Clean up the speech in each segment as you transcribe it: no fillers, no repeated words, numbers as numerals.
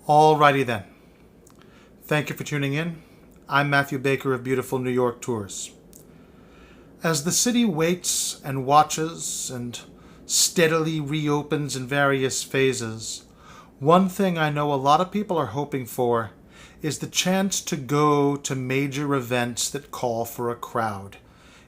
Alrighty then. Thank you for tuning in. I'm Matthew Baker of Beautiful New York Tours. As the city waits and watches and steadily reopens in various phases, one thing I know a lot of people are hoping for is the chance to go to major events that call for a crowd.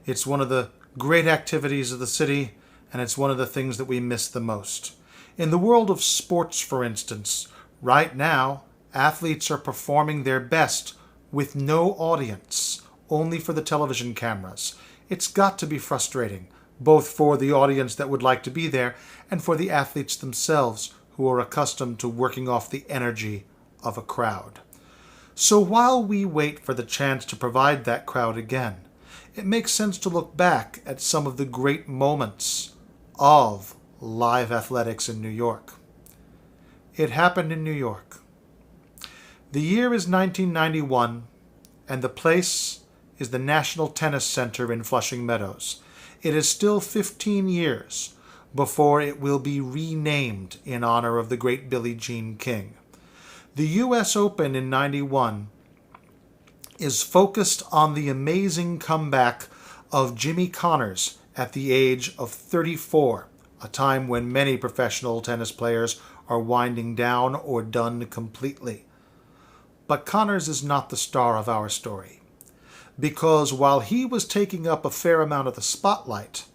It's one of the great activities of the city, and it's one of the things that we miss the most. In the world of sports, for instance, right now, athletes are performing their best with no audience, only for the television cameras. It's got to be frustrating, both for the audience that would like to be there and for the athletes themselves who are accustomed to working off the energy of a crowd. So while we wait for the chance to provide that crowd again, it makes sense to look back at some of the great moments of live athletics in New York. It happened in New York. The year is 1991, and the place is the National Tennis Center in Flushing Meadows. It is still 15 years before it will be renamed in honor of the great Billie Jean King. The U.S. Open in 91 is focused on the amazing comeback of Jimmy Connors at the age of 34, a time when many professional tennis players are winding down or done completely. But Connors is not the star of our story, because while he was taking up a fair amount of the spotlight,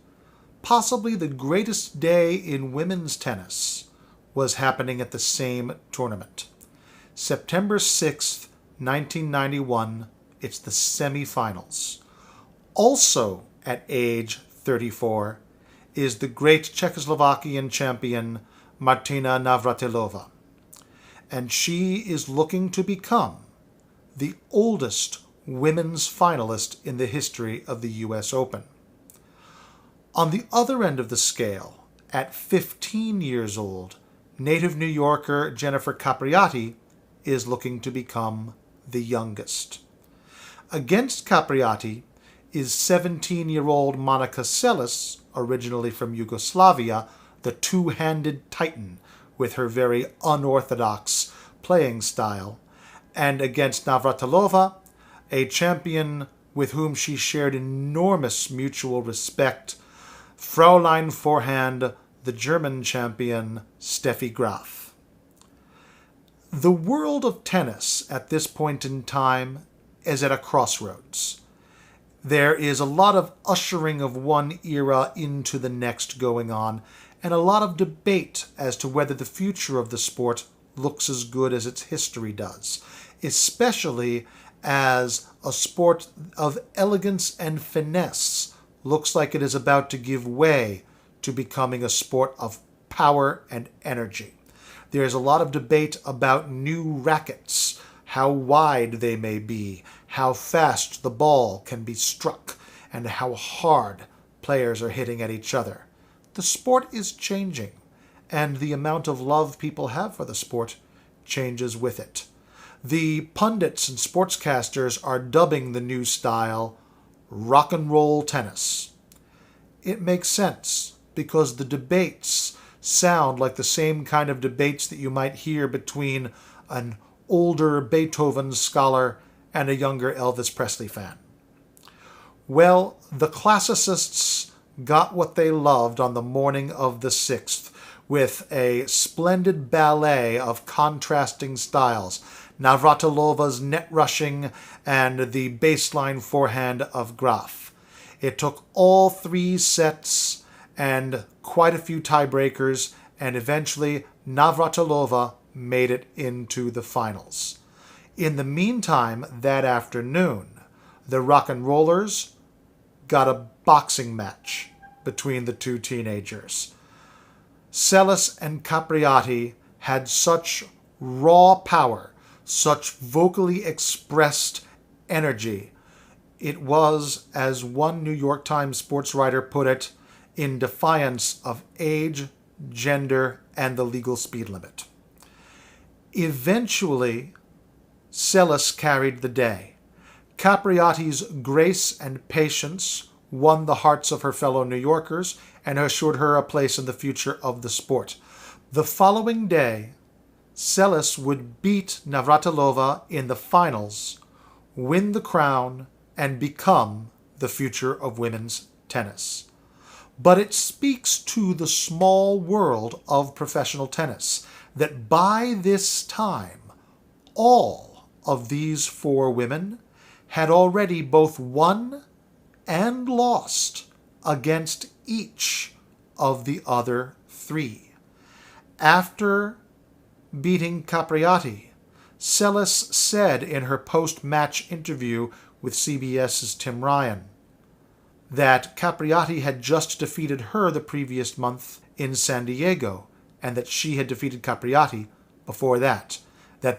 possibly the greatest day in women's tennis was happening at the same tournament. September 6th, 1991, it's the semifinals. Also at age 34 is the great Czechoslovakian champion Martina Navratilova. And she is looking to become the oldest women's finalist in the history of the U.S. Open. On the other end of the scale, at 15 years old, native New Yorker Jennifer Capriati is looking to become the youngest. Against Capriati is 17-year-old Monica Seles, originally from Yugoslavia, the two-handed titan with her very unorthodox playing style, and against Navratilova, a champion with whom she shared enormous mutual respect, Fraulein Forehand, the German champion Steffi Graf. The world of tennis at this point in time is at a crossroads. There is a lot of ushering of one era into the next going on, and a lot of debate as to whether the future of the sport looks as good as its history does, especially as a sport of elegance and finesse looks like it is about to give way to becoming a sport of power and energy. There is a lot of debate about new rackets, how wide they may be, how fast the ball can be struck, and how hard players are hitting at each other. The sport is changing, and the amount of love people have for the sport changes with it. The pundits and sportscasters are dubbing the new style rock and roll tennis. It makes sense because the debates sound like the same kind of debates that you might hear between an older Beethoven scholar and a younger Elvis Presley fan. Well, the classicists got what they loved on the morning of the 6th with a splendid ballet of contrasting styles, Navratilova's net rushing and the baseline forehand of Graf. It took all three sets and quite a few tiebreakers, and eventually Navratilova made it into the finals. In the meantime, that afternoon, the rock and rollers got a boxing match between the two teenagers. Seles and Capriati had such raw power, such vocally expressed energy. It was, as one New York Times sports writer put it, in defiance of age, gender, and the legal speed limit. Eventually, Seles carried the day. Capriati's grace and patience won the hearts of her fellow New Yorkers and assured her a place in the future of the sport. The following day, Seles would beat Navratilova in the finals, win the crown, and become the future of women's tennis. But it speaks to the small world of professional tennis that by this time, all of these four women had already both won and lost against each of the other three. After beating Capriati, Seles said in her post-match interview with CBS's Tim Ryan that Capriati had just defeated her the previous month in San Diego, and that she had defeated Capriati before that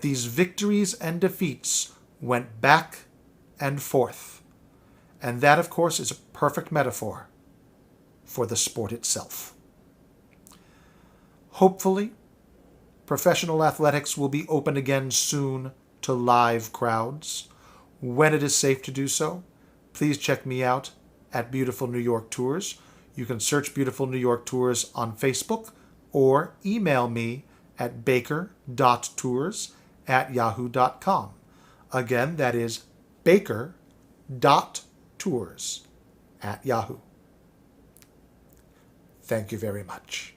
these victories and defeats went back and forth. And that, of course, is a perfect metaphor for the sport itself. Hopefully, professional athletics will be open again soon to live crowds. When it is safe to do so, please check me out at Beautiful New York Tours. You can search Beautiful New York Tours on Facebook or email me at baker.tours@yahoo.com. Again, that is baker.tours@yahoo. Thank you very much.